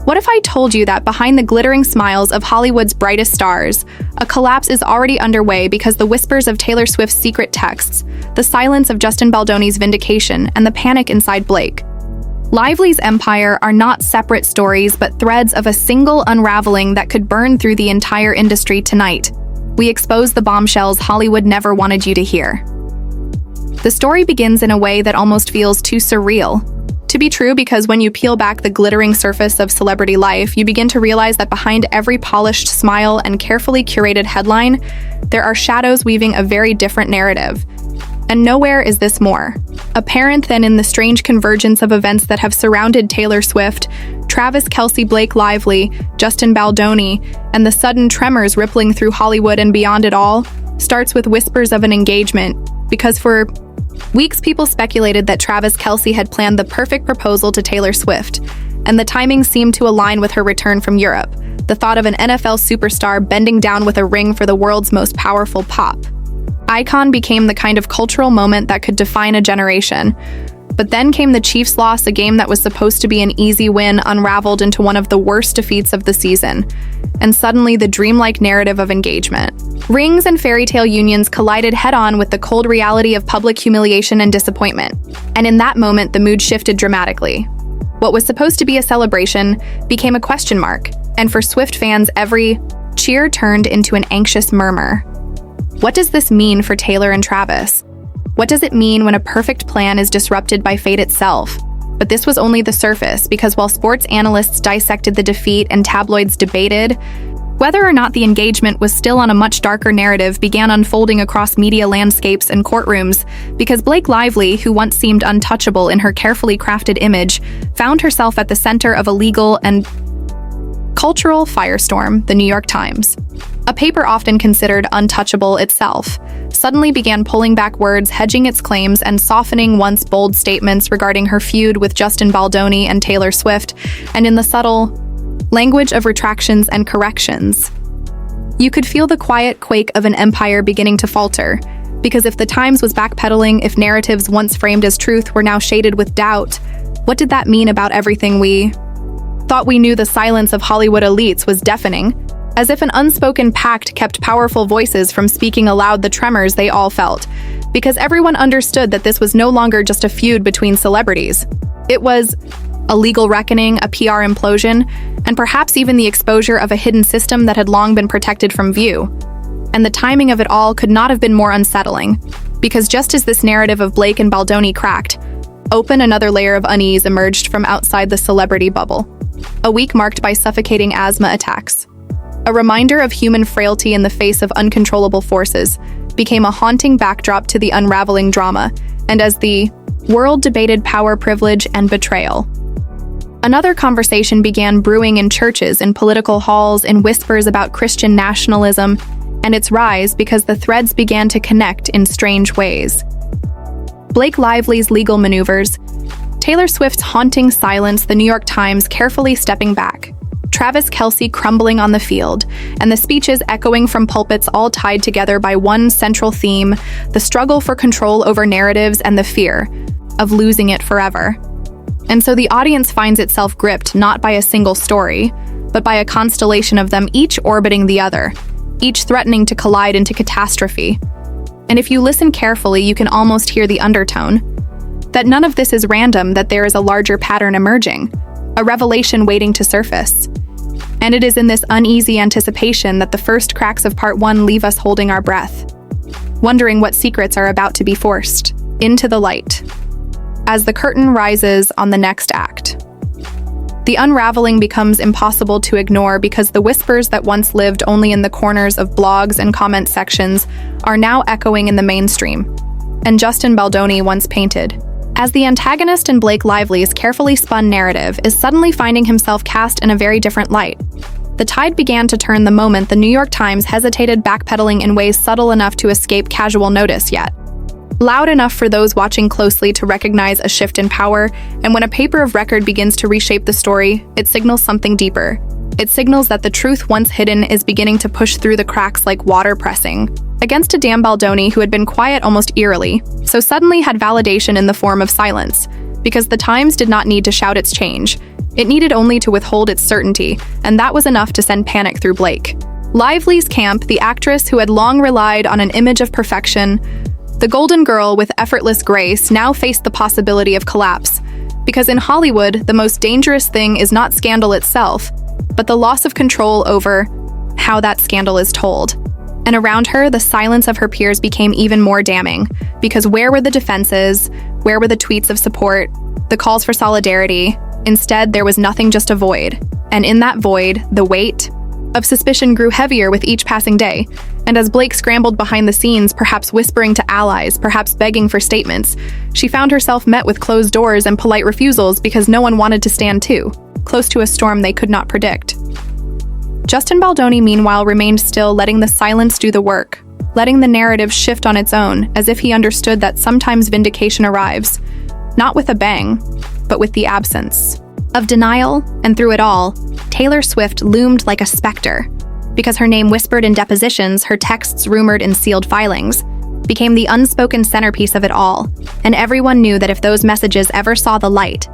What if I told you that behind the glittering smiles of Hollywood's brightest stars, a collapse is already underway because the whispers of Taylor Swift's secret texts, the silence of Justin Baldoni's Vindication, and the panic inside Blake Lively's empire are not separate stories but threads of a single unraveling that could burn through the entire industry tonight. We expose the bombshells Hollywood never wanted you to hear. The story begins in a way that almost feels too surreal to be true, because when you peel back the glittering surface of celebrity life, you begin to realize that behind every polished smile and carefully curated headline, there are shadows weaving a very different narrative. And nowhere is this more apparent than in the strange convergence of events that have surrounded Taylor Swift, Travis Kelce, Blake Lively, Justin Baldoni, and the sudden tremors rippling through Hollywood and beyond it all starts with whispers of an engagement, because for weeks people speculated that Travis Kelce had planned the perfect proposal to Taylor Swift, and the timing seemed to align with her return from Europe. The thought of an NFL superstar bending down with a ring for the world's most powerful pop icon became the kind of cultural moment that could define a generation. But then came the Chiefs' loss, a game that was supposed to be an easy win unraveled into one of the worst defeats of the season. And suddenly the dreamlike narrative of engagement, rings and fairy tale unions collided head-on with the cold reality of public humiliation and disappointment. And in that moment, the mood shifted dramatically. What was supposed to be a celebration became a question mark, and for Swift fans, every cheer turned into an anxious murmur. What does this mean for Taylor and Travis? What does it mean when a perfect plan is disrupted by fate itself? But this was only the surface, because while sports analysts dissected the defeat and tabloids debated, whether or not the engagement was still on, a much darker narrative began unfolding across media landscapes and courtrooms, because Blake Lively, who once seemed untouchable in her carefully crafted image, found herself at the center of a legal and cultural firestorm. The New York Times, a paper often considered untouchable itself, suddenly began pulling back words, hedging its claims, and softening once bold statements regarding her feud with Justin Baldoni and Taylor Swift, and in the subtle language of retractions and corrections, you could feel the quiet quake of an empire beginning to falter. Because if the Times was backpedaling, if narratives once framed as truth were now shaded with doubt, what did that mean about everything we thought we knew? The silence of Hollywood elites was deafening, as if an unspoken pact kept powerful voices from speaking aloud the tremors they all felt, because everyone understood that this was no longer just a feud between celebrities. It was a legal reckoning, a PR implosion, and perhaps even the exposure of a hidden system that had long been protected from view. And the timing of it all could not have been more unsettling, because just as this narrative of Blake and Baldoni cracked open, another layer of unease emerged from outside the celebrity bubble. A week marked by suffocating asthma attacks, a reminder of human frailty in the face of uncontrollable forces, became a haunting backdrop to the unraveling drama, and as the world debated power, privilege, and betrayal, another conversation began brewing in churches, in political halls, in whispers about Christian nationalism and its rise, because the threads began to connect in strange ways. Blake Lively's legal maneuvers, Taylor Swift's haunting silence, the New York Times carefully stepping back, Travis Kelce crumbling on the field, and the speeches echoing from pulpits, all tied together by one central theme: the struggle for control over narratives and the fear of losing it forever. And so the audience finds itself gripped not by a single story, but by a constellation of them, each orbiting the other, each threatening to collide into catastrophe. And if you listen carefully, you can almost hear the undertone that none of this is random, that there is a larger pattern emerging, a revelation waiting to surface. And it is in this uneasy anticipation that the first cracks of part one leave us holding our breath, wondering what secrets are about to be forced into the light as the curtain rises on the next act. The unraveling becomes impossible to ignore, because the whispers that once lived only in the corners of blogs and comment sections are now echoing in the mainstream. And Justin Baldoni, once painted as the antagonist in Blake Lively's carefully spun narrative, is suddenly finding himself cast in a very different light. The tide began to turn the moment the New York Times hesitated, backpedaling in ways subtle enough to escape casual notice, yet loud enough for those watching closely to recognize a shift in power. And when a paper of record begins to reshape the story, it signals something deeper. It signals that the truth once hidden is beginning to push through the cracks like water pressing against a dam. Baldoni, who had been quiet almost eerily, so suddenly had validation in the form of silence, because the Times did not need to shout its change. It needed only to withhold its certainty, and that was enough to send panic through Blake. Lively's camp, the actress who had long relied on an image of perfection, the golden girl with effortless grace, now faced the possibility of collapse. Because in Hollywood, the most dangerous thing is not scandal itself, but the loss of control over how that scandal is told. And around her, the silence of her peers became even more damning, because where were the defenses? Where were the tweets of support? The calls for solidarity? Instead, there was nothing, just a void. And in that void, the weight of suspicion grew heavier with each passing day. And as Blake scrambled behind the scenes, perhaps whispering to allies, perhaps begging for statements, she found herself met with closed doors and polite refusals because no one wanted to stand too close to a storm they could not predict. Justin Baldoni, meanwhile, remained still, letting the silence do the work, letting the narrative shift on its own, as if he understood that sometimes vindication arrives, not with a bang, but with the absence of denial. And through it all, Taylor Swift loomed like a specter, because her name whispered in depositions, her texts rumored in sealed filings, became the unspoken centerpiece of it all, and everyone knew that if those messages ever saw the light,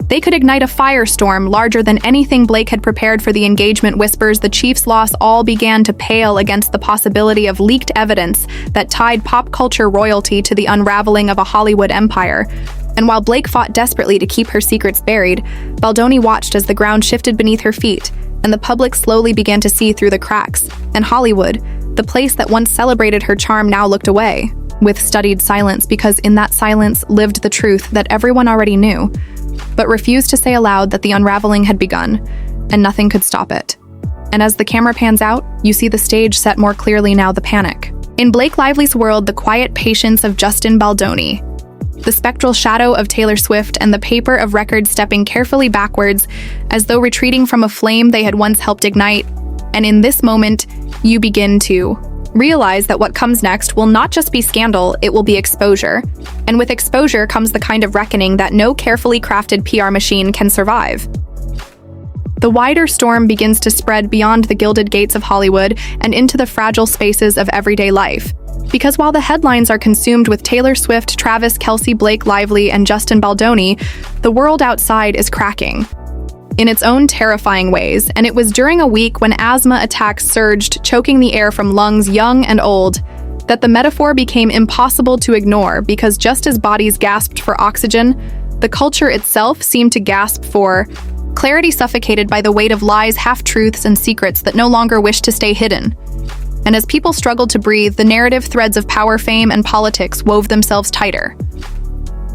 they could ignite a firestorm larger than anything Blake had prepared for. The engagement whispers, the Chiefs' loss, all began to pale against the possibility of leaked evidence that tied pop culture royalty to the unraveling of a Hollywood empire. And while Blake fought desperately to keep her secrets buried, Baldoni watched as the ground shifted beneath her feet, and the public slowly began to see through the cracks. And Hollywood, the place that once celebrated her charm, now looked away, with studied silence, because in that silence lived the truth that everyone already knew, but refused to say aloud that the unraveling had begun, and nothing could stop it. And as the camera pans out, you see the stage set more clearly now, the panic. In Blake Lively's world, the quiet patience of Justin Baldoni, the spectral shadow of Taylor Swift, and the paper of records stepping carefully backwards, as though retreating from a flame they had once helped ignite. And in this moment, you begin to realize that what comes next will not just be scandal, it will be exposure. And with exposure comes the kind of reckoning that no carefully crafted PR machine can survive. The wider storm begins to spread beyond the gilded gates of Hollywood and into the fragile spaces of everyday life. Because while the headlines are consumed with Taylor Swift, Travis Kelce, Blake Lively, and Justin Baldoni, the world outside is cracking in its own terrifying ways. And it was during a week when asthma attacks surged, choking the air from lungs young and old, that the metaphor became impossible to ignore, because just as bodies gasped for oxygen, the culture itself seemed to gasp for clarity, suffocated by the weight of lies, half-truths, and secrets that no longer wished to stay hidden. And as people struggled to breathe, the narrative threads of power, fame, and politics wove themselves tighter.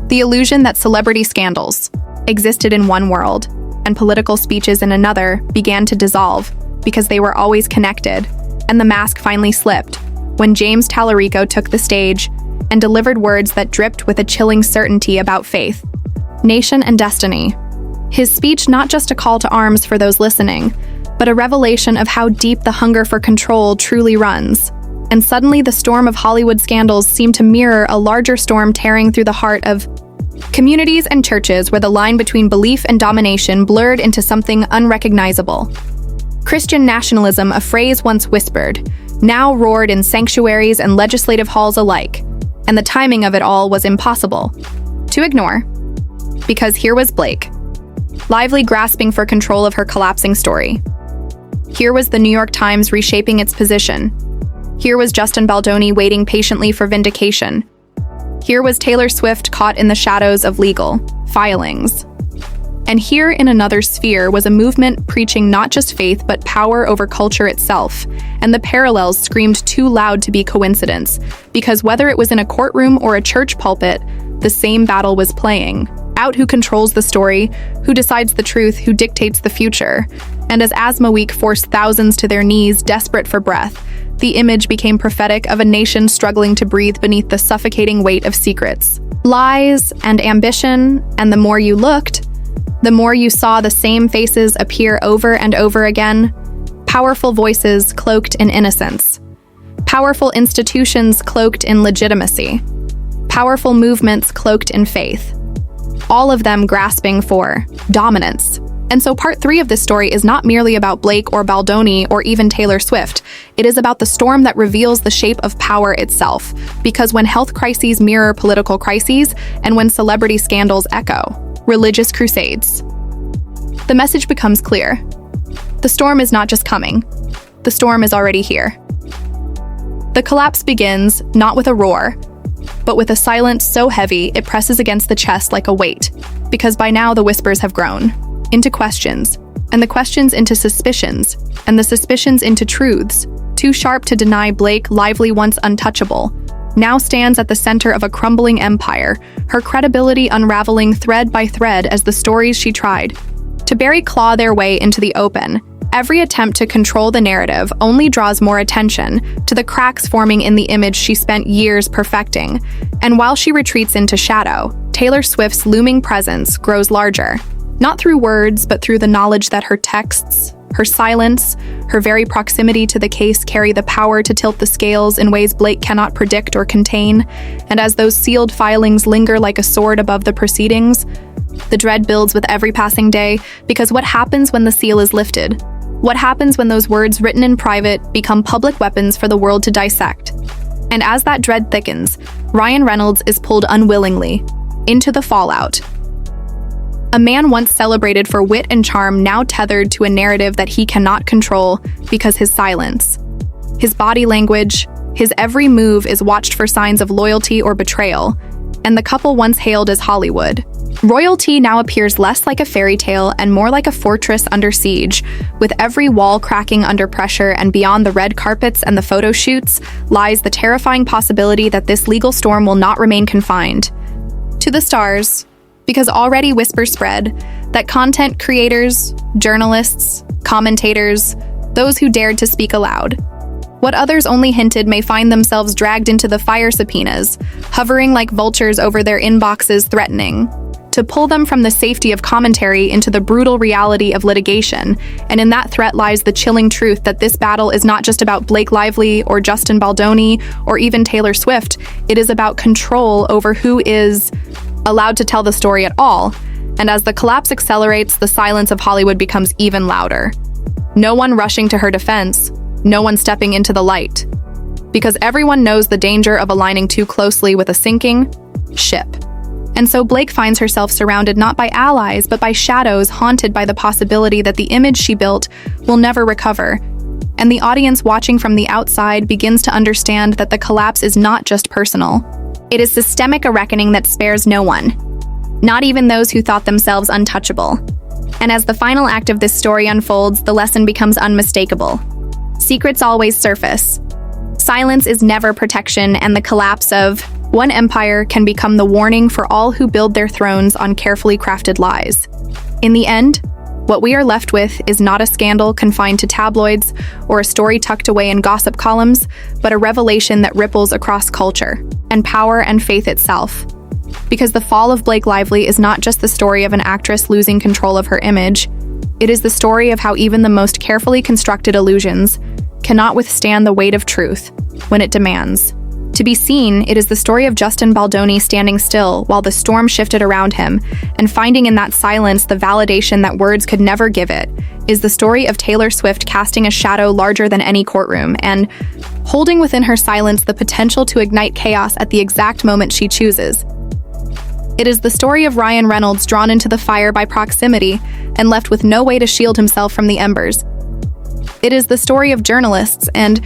The illusion that celebrity scandals existed in one world and political speeches in another began to dissolve, because they were always connected. And the mask finally slipped when James Tallarico took the stage and delivered words that dripped with a chilling certainty about faith, nation, and destiny. His speech, not just a call to arms for those listening, but a revelation of how deep the hunger for control truly runs. And suddenly the storm of Hollywood scandals seemed to mirror a larger storm tearing through the heart of communities and churches, where the line between belief and domination blurred into something unrecognizable. Christian nationalism, a phrase once whispered, now roared in sanctuaries and legislative halls alike, and the timing of it all was impossible to ignore, because here was Blake, Lively, grasping for control of her collapsing story. Here was the New York Times reshaping its position. Here was Justin Baldoni waiting patiently for vindication. Here was Taylor Swift caught in the shadows of legal filings. And here, in another sphere, was a movement preaching not just faith but power over culture itself. And the parallels screamed too loud to be coincidence, because whether it was in a courtroom or a church pulpit, the same battle was playing out: who controls the story, who decides the truth, who dictates the future. And as Asthma Week forced thousands to their knees, desperate for breath, the image became prophetic of a nation struggling to breathe beneath the suffocating weight of secrets, lies, and ambition. And the more you looked, the more you saw the same faces appear over and over again. Powerful voices cloaked in innocence. Powerful institutions cloaked in legitimacy. Powerful movements cloaked in faith. All of them grasping for dominance. And so part 3 of this story is not merely about Blake or Baldoni or even Taylor Swift. It is about the storm that reveals the shape of power itself. Because when health crises mirror political crises, and when celebrity scandals echo religious crusades, the message becomes clear. The storm is not just coming. The storm is already here. The collapse begins not with a roar, but with a silence so heavy it presses against the chest like a weight, because by now the whispers have grown into questions, and the questions into suspicions, and the suspicions into truths, too sharp to deny Blake Lively, once untouchable, now stands at the center of a crumbling empire, her credibility unraveling thread by thread as the stories she tried to claw their way into the open. Every attempt to control the narrative only draws more attention to the cracks forming in the image she spent years perfecting. And while she retreats into shadow, Taylor Swift's looming presence grows larger, not through words, but through the knowledge that her texts, her silence, her very proximity to the case carry the power to tilt the scales in ways Blake cannot predict or contain. And as those sealed filings linger like a sword above the proceedings, the dread builds with every passing day, because what happens when the seal is lifted? What happens when those words written in private become public weapons for the world to dissect? And as that dread thickens, Ryan Reynolds is pulled unwillingly into the fallout. A man once celebrated for wit and charm, now tethered to a narrative that he cannot control because his silence, his body language, his every move is watched for signs of loyalty or betrayal. And the couple once hailed as Hollywood royalty now appears less like a fairy tale and more like a fortress under siege, with every wall cracking under pressure. And beyond the red carpets and the photo shoots lies the terrifying possibility that this legal storm will not remain confined to the stars, because already whispers spread that content creators, journalists, commentators, those who dared to speak aloud, what others only hinted, may find themselves dragged into the fire subpoenas, hovering like vultures over their inboxes, threatening to pull them from the safety of commentary into the brutal reality of litigation. And in that threat lies the chilling truth that this battle is not just about Blake Lively or Justin Baldoni or even Taylor Swift. It is about control over who is allowed to tell the story at all. And as the collapse accelerates, the silence of Hollywood becomes even louder. No one rushing to her defense, no one stepping into the light, because everyone knows the danger of aligning too closely with a sinking ship. And so Blake finds herself surrounded not by allies, but by shadows, haunted by the possibility that the image she built will never recover. And the audience watching from the outside begins to understand that the collapse is not just personal. It is systemic, a reckoning that spares no one, not even those who thought themselves untouchable. And as the final act of this story unfolds, the lesson becomes unmistakable. Secrets always surface. Silence is never protection, and the collapse of one empire can become the warning for all who build their thrones on carefully crafted lies. In the end, what we are left with is not a scandal confined to tabloids or a story tucked away in gossip columns, but a revelation that ripples across culture and power and faith itself. Because the fall of Blake Lively is not just the story of an actress losing control of her image, it is the story of how even the most carefully constructed illusions cannot withstand the weight of truth when it demands to be seen. It is the story of Justin Baldoni standing still while the storm shifted around him, and finding in that silence the validation that words could never give. It is the story of Taylor Swift casting a shadow larger than any courtroom, and holding within her silence the potential to ignite chaos at the exact moment she chooses. It is the story of Ryan Reynolds drawn into the fire by proximity and left with no way to shield himself from the embers. It is the story of journalists and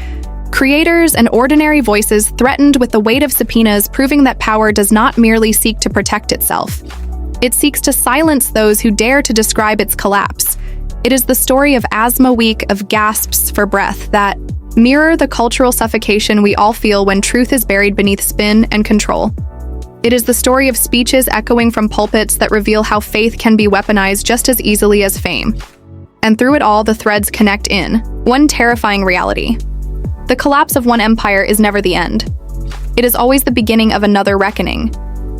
creators and ordinary voices threatened with the weight of subpoenas, proving that power does not merely seek to protect itself. It seeks to silence those who dare to describe its collapse. It is the story of asthma week, of gasps for breath that mirror the cultural suffocation we all feel when truth is buried beneath spin and control. It is the story of speeches echoing from pulpits that reveal how faith can be weaponized just as easily as fame. And through it all, the threads connect in one terrifying reality. The collapse of one empire is never the end. It is always the beginning of another reckoning.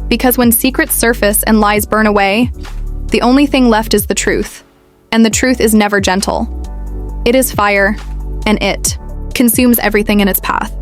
Because when secrets surface and lies burn away, the only thing left is the truth. And the truth is never gentle. It is fire, and it consumes everything in its path.